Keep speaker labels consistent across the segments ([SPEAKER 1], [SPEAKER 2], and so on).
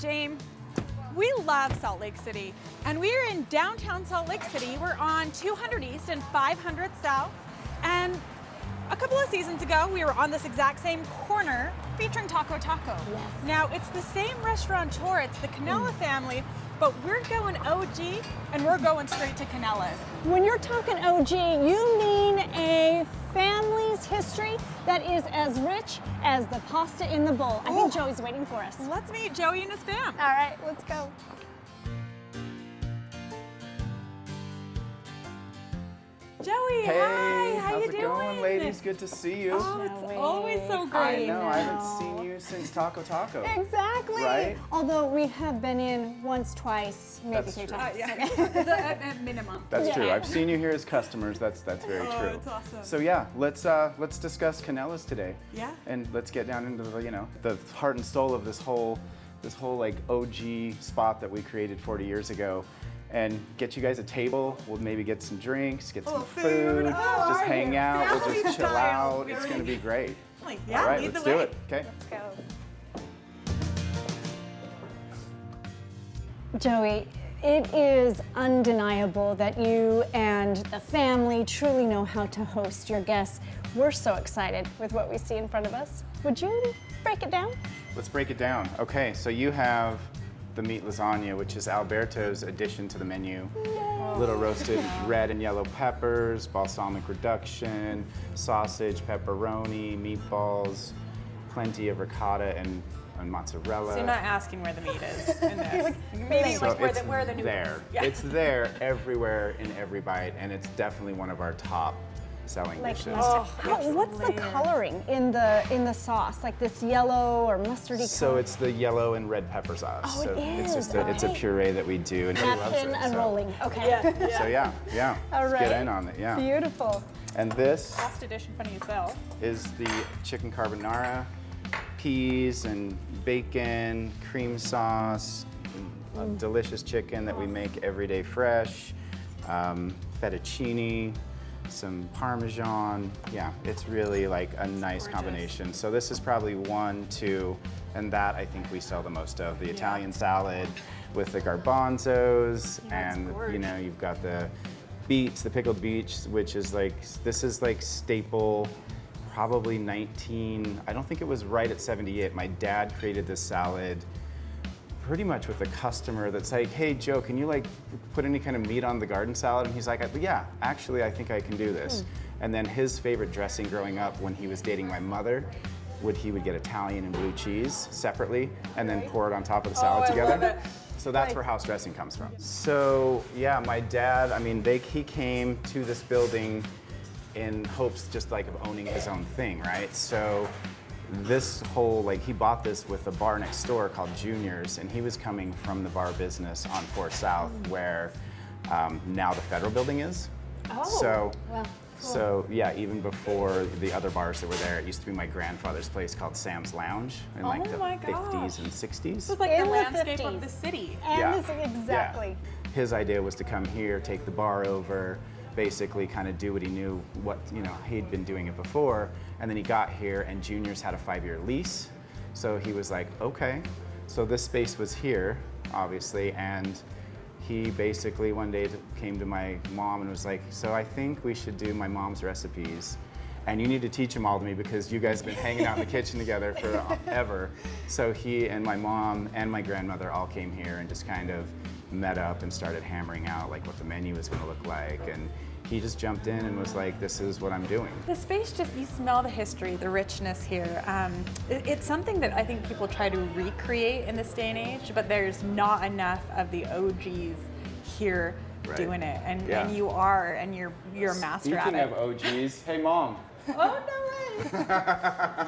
[SPEAKER 1] James, we love Salt Lake City, and we are in downtown Salt Lake City. We're on 200 East and 500 South, and a couple of seasons ago, we were on this exact same corner featuring Taco Taco.
[SPEAKER 2] Yes.
[SPEAKER 1] Now, it's the same restaurateur, it's the Cannella family, but we're going OG, and we're going straight to Cannella's.
[SPEAKER 2] When you're talking OG, you mean a family's history that is as rich as the pasta in the bowl. I think Joey's waiting for us.
[SPEAKER 1] Let's meet Joey and his fam.
[SPEAKER 2] All right, let's go.
[SPEAKER 1] Joey,
[SPEAKER 3] Hey,
[SPEAKER 1] hi, how
[SPEAKER 3] how's
[SPEAKER 1] you
[SPEAKER 3] it
[SPEAKER 1] doing?
[SPEAKER 3] going, ladies? Good to see you.
[SPEAKER 1] Oh, it's
[SPEAKER 2] Joey.
[SPEAKER 1] always so
[SPEAKER 3] I
[SPEAKER 1] great.
[SPEAKER 3] know, I haven't seen you since Taco Taco.
[SPEAKER 2] Exactly.
[SPEAKER 3] Right?
[SPEAKER 2] Although we have been in once, twice, maybe
[SPEAKER 3] That's
[SPEAKER 2] three
[SPEAKER 3] true.
[SPEAKER 2] times.
[SPEAKER 1] At minimum.
[SPEAKER 3] That's true.
[SPEAKER 2] Yeah.
[SPEAKER 3] I've seen you here as customers. That's very
[SPEAKER 1] Oh,
[SPEAKER 3] true.
[SPEAKER 1] it's awesome.
[SPEAKER 3] So yeah, let's discuss Cannella's today.
[SPEAKER 1] Yeah.
[SPEAKER 3] And let's get down into the heart and soul of this whole like OG spot that we created 40 years ago. And get you guys a table. We'll maybe get some drinks, get some food, just hang out. We'll
[SPEAKER 1] Family
[SPEAKER 3] just chill
[SPEAKER 1] style.
[SPEAKER 3] out. It's gonna be great.
[SPEAKER 1] Yeah,
[SPEAKER 3] All right,
[SPEAKER 1] lead
[SPEAKER 3] let's
[SPEAKER 1] the
[SPEAKER 3] do
[SPEAKER 1] way.
[SPEAKER 3] it. Okay.
[SPEAKER 2] Let's go. Joey, it is undeniable that you and the family truly know how to host your guests. We're so excited with what we see in front of us. Would you break it down?
[SPEAKER 3] Let's break it down. Okay, so you have the meat lasagna, which is Alberto's addition to the menu. Little roasted red and yellow peppers, balsamic reduction, sausage, pepperoni, meatballs, plenty of ricotta and mozzarella.
[SPEAKER 1] So you're not asking where the meat is in this. Maybe
[SPEAKER 3] So
[SPEAKER 1] like
[SPEAKER 3] it's
[SPEAKER 1] where the noodles.
[SPEAKER 3] there.
[SPEAKER 1] Yeah.
[SPEAKER 3] It's there everywhere in every bite, and it's definitely one of our top selling
[SPEAKER 2] Like
[SPEAKER 3] dishes.
[SPEAKER 2] mustard.
[SPEAKER 1] it's
[SPEAKER 2] What's the
[SPEAKER 1] layered.
[SPEAKER 2] coloring in the sauce? Like this yellow or mustardy
[SPEAKER 3] So
[SPEAKER 2] color?
[SPEAKER 3] it's the yellow and red pepper sauce.
[SPEAKER 2] Oh, it
[SPEAKER 3] so it's
[SPEAKER 2] is.
[SPEAKER 3] just it's a
[SPEAKER 2] Okay.
[SPEAKER 3] puree that we do, and he loves
[SPEAKER 2] napkin
[SPEAKER 3] it.
[SPEAKER 2] and
[SPEAKER 3] so.
[SPEAKER 2] rolling. Okay.
[SPEAKER 3] So yeah.
[SPEAKER 2] All
[SPEAKER 3] Let's
[SPEAKER 2] right.
[SPEAKER 3] get in on it. Yeah.
[SPEAKER 2] Beautiful.
[SPEAKER 3] And this
[SPEAKER 1] Last edition funny yourself.
[SPEAKER 3] is the chicken carbonara, peas and bacon, cream sauce, delicious chicken that we make every day fresh, fettuccine, some Parmesan. Yeah, it's really like a nice combination. So this is probably 1, 2, and that I think we sell the most of. The Italian salad with the garbanzos, and you know, you've got the beets, the pickled beets, which is like, this is like staple, probably I don't think it was right at 78. My dad created this salad pretty much with a customer that's like, hey Joe, can you like put any kind of meat on the garden salad? And he's like, yeah, actually I think I can do this. And then his favorite dressing growing up when he was dating my mother, he would get Italian and blue cheese separately and then pour it on top of the salad together. So that's where house dressing comes from. So yeah, my dad, I mean, he came to this building in hopes just like of owning his own thing, right? So this whole, like, he bought this with a bar next door called Junior's, and he was coming from the bar business on 4th South, where now the Federal Building is.
[SPEAKER 2] Oh,
[SPEAKER 3] So,
[SPEAKER 2] well,
[SPEAKER 3] so yeah, even before the other bars that were there, it used to be my grandfather's place called Sam's Lounge in like
[SPEAKER 1] Oh
[SPEAKER 3] the
[SPEAKER 1] my gosh.
[SPEAKER 3] 50s and 60s.
[SPEAKER 1] This is like
[SPEAKER 2] In
[SPEAKER 1] the
[SPEAKER 2] the
[SPEAKER 1] landscape
[SPEAKER 2] 50s.
[SPEAKER 1] of the city.
[SPEAKER 2] and
[SPEAKER 3] Yeah.
[SPEAKER 2] this, exactly.
[SPEAKER 3] Yeah. His idea was to come here, take the bar over, basically kind of do what he knew, he'd been doing it before, and then he got here and Junior's had a 5-year lease, so he was like, okay. So this space was here, obviously, and he basically one day came to my mom and was like, so I think we should do my mom's recipes, and you need to teach them all to me because you guys have been hanging out in the kitchen together forever. So he and my mom and my grandmother all came here and just kind of met up and started hammering out like what the menu was going to look like, and he just jumped in and was like, this is what I'm doing.
[SPEAKER 1] The space, just, you smell the history, the richness here. It's something that I think people try to recreate in this day and age, but there's not enough of the OGs here doing it. And,
[SPEAKER 3] Yeah.
[SPEAKER 1] and you are, and you're a master at
[SPEAKER 3] Speaking
[SPEAKER 1] it.
[SPEAKER 3] of OGs, hey mom.
[SPEAKER 1] Oh, no way!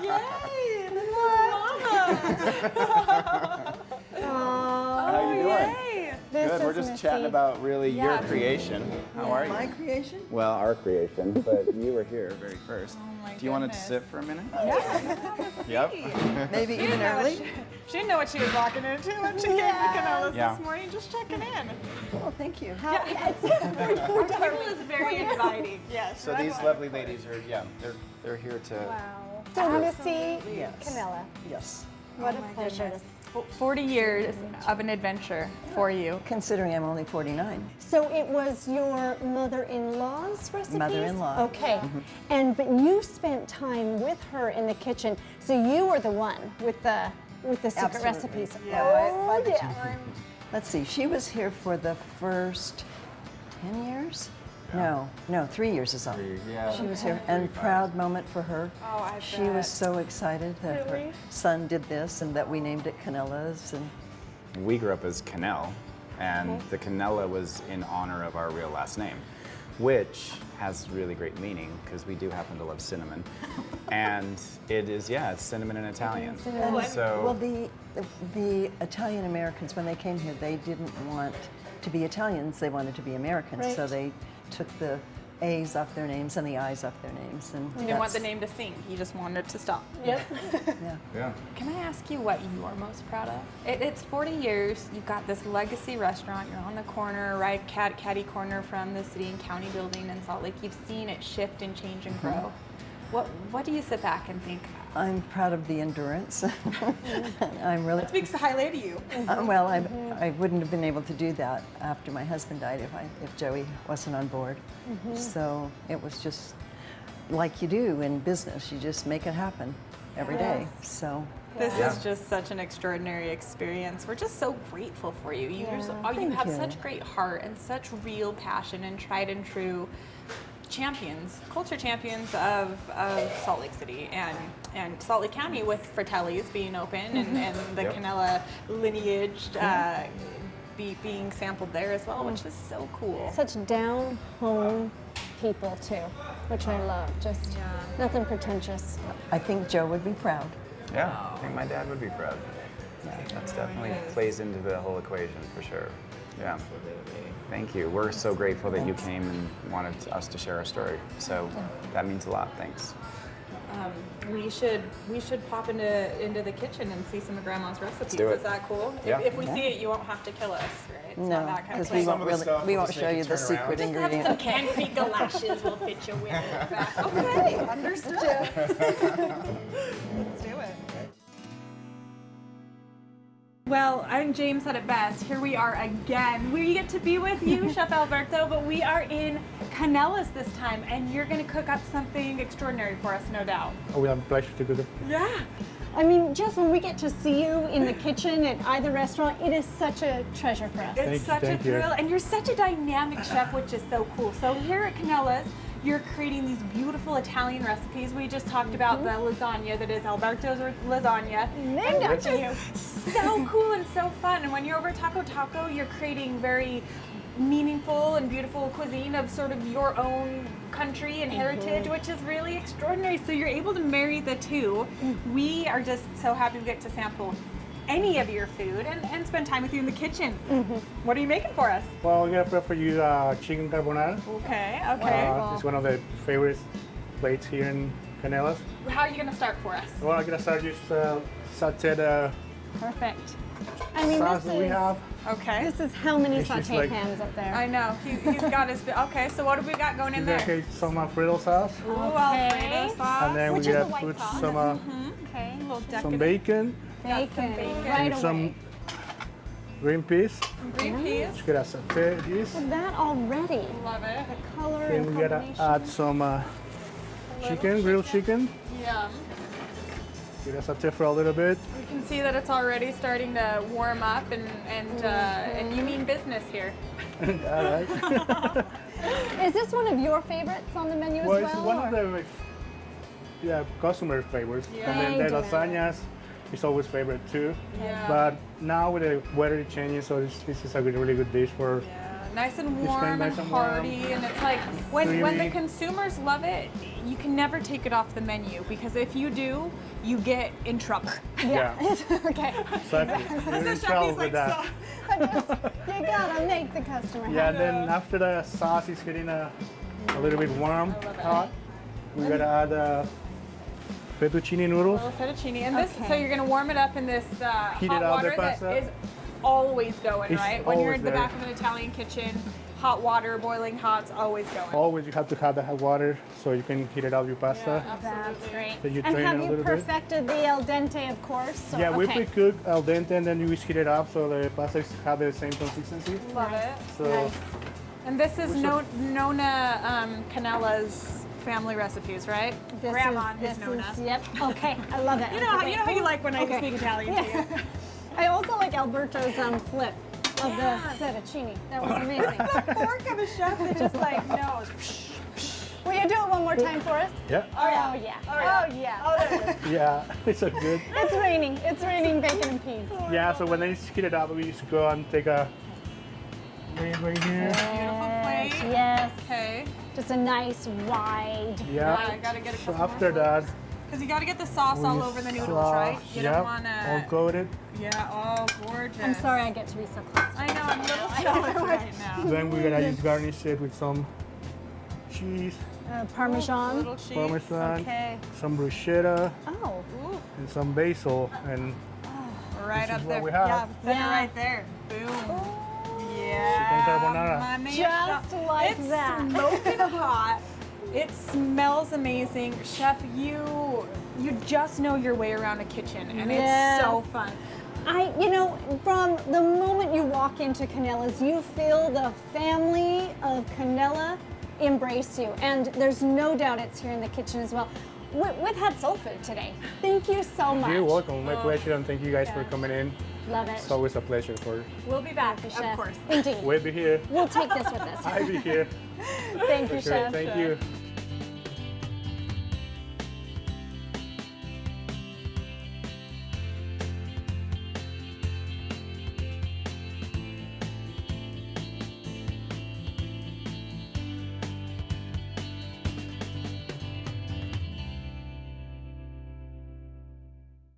[SPEAKER 1] Yay! This is Mama!
[SPEAKER 3] How you doing?
[SPEAKER 1] Yay!
[SPEAKER 2] This
[SPEAKER 3] Good, we're
[SPEAKER 2] is
[SPEAKER 3] just
[SPEAKER 2] Missy.
[SPEAKER 3] chatting about really your
[SPEAKER 1] Yeah.
[SPEAKER 3] creation. How are you?
[SPEAKER 4] My creation?
[SPEAKER 3] Well, our creation, but you were here very first.
[SPEAKER 1] my
[SPEAKER 3] Do you want to
[SPEAKER 1] goodness.
[SPEAKER 3] sit for a minute?
[SPEAKER 1] Yeah.
[SPEAKER 3] Yep.
[SPEAKER 4] Maybe even early?
[SPEAKER 1] She didn't know what she was walking into when she came to Cannella's
[SPEAKER 3] Yeah.
[SPEAKER 1] this morning, just checking in.
[SPEAKER 4] Oh, thank you.
[SPEAKER 1] Our table is very inviting. Yes.
[SPEAKER 3] So these lovely ladies are, they're here to.
[SPEAKER 2] Wow. So Missy
[SPEAKER 4] Yes.
[SPEAKER 2] Cannella.
[SPEAKER 4] Yes.
[SPEAKER 2] What a pleasure.
[SPEAKER 1] 40 years of an adventure for you.
[SPEAKER 4] Considering I'm only 49.
[SPEAKER 2] So it was your mother-in-law's recipes?
[SPEAKER 4] Mother-in-law.
[SPEAKER 2] Okay. But you spent time with her in the kitchen, so you were the one with the secret
[SPEAKER 4] Absolutely.
[SPEAKER 2] recipes.
[SPEAKER 4] Yeah,
[SPEAKER 2] Oh,
[SPEAKER 4] by the
[SPEAKER 2] yeah.
[SPEAKER 4] time. Let's see, she was here for the first 10 years? No, 3 years is all.
[SPEAKER 3] Yeah.
[SPEAKER 4] She was here, and proud moment for her.
[SPEAKER 1] Oh, I
[SPEAKER 4] She
[SPEAKER 1] bet.
[SPEAKER 4] was so excited that
[SPEAKER 2] Really?
[SPEAKER 4] her son did this and that we named it Cannella's. And
[SPEAKER 3] We grew up as Cannell, and the Cannella was in honor of our real last name, which has really great meaning because we do happen to love cinnamon. And it is, yeah, it's cinnamon in Italian.
[SPEAKER 4] well,
[SPEAKER 3] So,
[SPEAKER 4] the Italian Americans, when they came here, they didn't want to be Italians, they wanted to be Americans.
[SPEAKER 2] Right.
[SPEAKER 4] So they took the A's off their names and the I's off their names. And
[SPEAKER 1] You didn't want the name to sing. You just wanted to stop.
[SPEAKER 2] Yep.
[SPEAKER 4] Yeah.
[SPEAKER 3] yeah.
[SPEAKER 1] Can I ask you what you are most proud of? It's 40 years. You've got this legacy restaurant. You're on the corner, right, catty corner from the city and county building in Salt Lake. You've seen it shift and change and grow. What do you sit back and think?
[SPEAKER 4] I'm proud of the endurance. I'm really
[SPEAKER 1] Speaks highly of you.
[SPEAKER 4] well. I wouldn't have been able to do that after my husband died if Joey wasn't on board. So it was just like you do in business. You just make it happen every day. So
[SPEAKER 1] This
[SPEAKER 3] Yeah.
[SPEAKER 1] is just such an extraordinary experience. We're just so grateful for you. You
[SPEAKER 4] Thank
[SPEAKER 1] have
[SPEAKER 4] you.
[SPEAKER 1] such great heart and such real passion and tried and true champions, culture champions of Salt Lake City and Salt Lake County with Fratelli's being open and the
[SPEAKER 3] Yep.
[SPEAKER 1] Cannella lineage being sampled there as well, which is so cool.
[SPEAKER 2] Such down home people too, which I love. Just nothing pretentious.
[SPEAKER 4] I think Joe would be proud.
[SPEAKER 3] Yeah, I think my dad would be proud. That's definitely plays into the whole equation for sure. Yeah. Thank you. We're so grateful that you came and wanted us to share our story. So that means a lot. Thanks.
[SPEAKER 1] We should pop into the kitchen and see some of Grandma's recipes.
[SPEAKER 3] do it.
[SPEAKER 1] Is that cool?
[SPEAKER 3] Yeah.
[SPEAKER 1] If we see it, you won't have to kill us, right? It's
[SPEAKER 4] No,
[SPEAKER 1] not that kind of
[SPEAKER 4] because we
[SPEAKER 1] thing.
[SPEAKER 4] won't show you the secret
[SPEAKER 1] Just have
[SPEAKER 4] ingredient.
[SPEAKER 1] some concrete galoshes will fit you with it. Okay, understood. Let's do it. Well, I think James said it best. Here we are again. We get to be with you, Chef Alberto, but we are in Cannella's this time, and you're going to cook up something extraordinary for us, no doubt.
[SPEAKER 5] We have a pleasure to do that.
[SPEAKER 1] Yeah.
[SPEAKER 2] I mean, just when we get to see you in the kitchen at either restaurant, it is such a treasure for us.
[SPEAKER 1] It's such a
[SPEAKER 5] thank you.
[SPEAKER 1] thrill, and you're such a dynamic chef, which is so cool. So here at Cannella's, you're creating these beautiful Italian recipes. We just talked about the lasagna that is Alberto's lasagna.
[SPEAKER 2] Named
[SPEAKER 1] Which
[SPEAKER 2] after you.
[SPEAKER 1] is so cool and so fun. And when you're over at Taco Taco, you're creating very meaningful and beautiful cuisine of sort of your own country and heritage, which is really extraordinary. So you're able to marry the two. We are just so happy we get to sample any of your food and spend time with you in the kitchen. What are you making for us?
[SPEAKER 5] Well, I'm gonna prep for you chicken carbonara.
[SPEAKER 1] Okay, okay.
[SPEAKER 5] It's one of the favorite plates here in Cannella's.
[SPEAKER 1] How are you gonna start for us?
[SPEAKER 5] Well, I'm gonna start just sauteed
[SPEAKER 2] Perfect. I mean,
[SPEAKER 5] sauce
[SPEAKER 2] this
[SPEAKER 5] that we
[SPEAKER 2] is,
[SPEAKER 5] have.
[SPEAKER 1] Okay.
[SPEAKER 2] this is how many
[SPEAKER 5] It's just
[SPEAKER 2] saute
[SPEAKER 5] like-
[SPEAKER 2] pans up there.
[SPEAKER 1] I know. He's got his. Okay, so what have we got going in there?
[SPEAKER 5] Okay, some Alfredo sauce,
[SPEAKER 1] Ooh, Alfredo sauce.
[SPEAKER 5] and then
[SPEAKER 2] Which
[SPEAKER 5] we
[SPEAKER 2] is the
[SPEAKER 5] gotta
[SPEAKER 2] white
[SPEAKER 5] put
[SPEAKER 2] sauce.
[SPEAKER 5] some
[SPEAKER 1] Okay, a little
[SPEAKER 5] some
[SPEAKER 1] decadent.
[SPEAKER 5] bacon,
[SPEAKER 2] Bacon,
[SPEAKER 1] bacon.
[SPEAKER 2] right
[SPEAKER 5] and
[SPEAKER 2] away.
[SPEAKER 5] some green peas.
[SPEAKER 1] Green peas.
[SPEAKER 5] Just gonna saute this.
[SPEAKER 2] That already.
[SPEAKER 1] Love it.
[SPEAKER 2] The color
[SPEAKER 5] Then
[SPEAKER 2] and
[SPEAKER 5] we gotta
[SPEAKER 2] combination.
[SPEAKER 5] add some chicken, grilled chicken.
[SPEAKER 1] Yum.
[SPEAKER 5] Gonna saute for a little bit.
[SPEAKER 1] You can see that it's already starting to warm up, and you mean business here.
[SPEAKER 5] All right.
[SPEAKER 2] Is this one of your favorites on the menu
[SPEAKER 5] Well,
[SPEAKER 2] as
[SPEAKER 5] it's
[SPEAKER 2] well?
[SPEAKER 5] one of
[SPEAKER 2] or-
[SPEAKER 5] the customer favorites.
[SPEAKER 1] Yeah.
[SPEAKER 5] And then the
[SPEAKER 2] Thank you.
[SPEAKER 5] lasagnas is always favorite too.
[SPEAKER 1] Yeah.
[SPEAKER 5] But now with the weather changing, so this is a really good dish for.
[SPEAKER 1] Yeah, nice and
[SPEAKER 5] It's
[SPEAKER 1] warm
[SPEAKER 5] nice
[SPEAKER 1] and
[SPEAKER 5] and warm.
[SPEAKER 1] hearty, and it's like when the
[SPEAKER 5] Creamy.
[SPEAKER 1] consumers love it, you can never take it off the menu because if you do, you get in trouble.
[SPEAKER 5] Yeah.
[SPEAKER 2] Okay.
[SPEAKER 5] Exactly. You're in trouble with that.
[SPEAKER 2] You gotta make the customer happy.
[SPEAKER 5] Yeah, and then after the sauce is getting a little bit warm, hot, we gotta add fettuccine noodles.
[SPEAKER 1] Little fettuccine, and this.
[SPEAKER 2] Okay.
[SPEAKER 1] So you're gonna warm it up in this
[SPEAKER 5] Heat
[SPEAKER 1] hot
[SPEAKER 5] it up,
[SPEAKER 1] water
[SPEAKER 5] the
[SPEAKER 1] that
[SPEAKER 5] pasta.
[SPEAKER 1] is always going,
[SPEAKER 5] It's
[SPEAKER 1] right? When you're
[SPEAKER 5] always
[SPEAKER 1] in the
[SPEAKER 5] there.
[SPEAKER 1] back of an Italian kitchen, hot water, boiling hot, it's always going.
[SPEAKER 5] Always you have to have the hot water so you can heat it up your pasta.
[SPEAKER 2] That's great.
[SPEAKER 5] Then you
[SPEAKER 2] And
[SPEAKER 5] drain
[SPEAKER 2] have
[SPEAKER 5] it a
[SPEAKER 2] you
[SPEAKER 5] little bit.
[SPEAKER 2] perfected the al dente, of course? So,
[SPEAKER 5] Yeah, we
[SPEAKER 2] okay.
[SPEAKER 5] pre-cook al dente and then you just heat it up so the pasta have the same consistency.
[SPEAKER 1] Love it.
[SPEAKER 5] So
[SPEAKER 2] Nice.
[SPEAKER 1] And this is Nona Cannella's family recipes, right?
[SPEAKER 2] This
[SPEAKER 1] Grandma
[SPEAKER 2] is,
[SPEAKER 1] is Nona.
[SPEAKER 2] Yep. Okay, I love it.
[SPEAKER 1] You know how you like when I
[SPEAKER 2] Okay.
[SPEAKER 1] speak Italian to you.
[SPEAKER 2] I also like Alberto's flip of the fettuccine. That was amazing.
[SPEAKER 1] Fork of a chef that just like knows.
[SPEAKER 2] Will you do it one more time for us?
[SPEAKER 5] yeah,
[SPEAKER 2] Oh yeah. Oh yeah.
[SPEAKER 5] yeah, it's so good.
[SPEAKER 2] It's raining. It's raining bacon and peas.
[SPEAKER 5] Yeah, so when they just heat it up, we just go and take a plate right here.
[SPEAKER 1] Beautiful plate.
[SPEAKER 2] Yes.
[SPEAKER 1] Okay.
[SPEAKER 2] Just a nice wide.
[SPEAKER 5] Yeah.
[SPEAKER 1] I gotta get a
[SPEAKER 5] So
[SPEAKER 1] couple
[SPEAKER 5] after
[SPEAKER 1] more
[SPEAKER 5] that,
[SPEAKER 1] because you gotta get the sauce
[SPEAKER 5] we
[SPEAKER 1] all
[SPEAKER 5] just
[SPEAKER 1] over the noodles, right? You
[SPEAKER 5] yeah,
[SPEAKER 1] don't wanna.
[SPEAKER 5] all coated.
[SPEAKER 1] Yeah. Oh, gorgeous.
[SPEAKER 2] I'm sorry I get to be so close.
[SPEAKER 1] I know. I'm a little jealous right now.
[SPEAKER 5] Then we're gonna just garnish it with some cheese,
[SPEAKER 2] Parmesan.
[SPEAKER 1] Little cheese.
[SPEAKER 5] Parmesan,
[SPEAKER 2] Okay.
[SPEAKER 5] some bruschetta,
[SPEAKER 2] Oh.
[SPEAKER 1] Ooh,
[SPEAKER 5] and some basil. And
[SPEAKER 1] right
[SPEAKER 5] This
[SPEAKER 1] up
[SPEAKER 5] is
[SPEAKER 1] there.
[SPEAKER 5] what we have.
[SPEAKER 1] Yeah, center
[SPEAKER 2] Yeah.
[SPEAKER 1] right there. Boom.
[SPEAKER 5] Chicken
[SPEAKER 1] Yeah.
[SPEAKER 5] carbonara.
[SPEAKER 1] Mommy,
[SPEAKER 2] Just like
[SPEAKER 1] it's
[SPEAKER 2] that.
[SPEAKER 1] smoking hot. It smells amazing, Chef. You just know your way around a kitchen, and
[SPEAKER 2] Yes.
[SPEAKER 1] it's so fun.
[SPEAKER 2] From the moment you walk into Cannella's, you feel the family of Cannella embrace you. And there's no doubt it's here in the kitchen as well. We've had soul food today. Thank you so much.
[SPEAKER 5] you're welcome. My pleasure, and thank you guys for coming in.
[SPEAKER 2] Love it.
[SPEAKER 5] It's always a pleasure. For
[SPEAKER 1] We'll be back,
[SPEAKER 2] Chef.
[SPEAKER 1] of course.
[SPEAKER 2] Indeed.
[SPEAKER 5] we'll be here.
[SPEAKER 2] We'll take this with us.
[SPEAKER 5] I'll be here.
[SPEAKER 2] Thank you,
[SPEAKER 5] Sure.
[SPEAKER 2] Chef.
[SPEAKER 5] Thank you.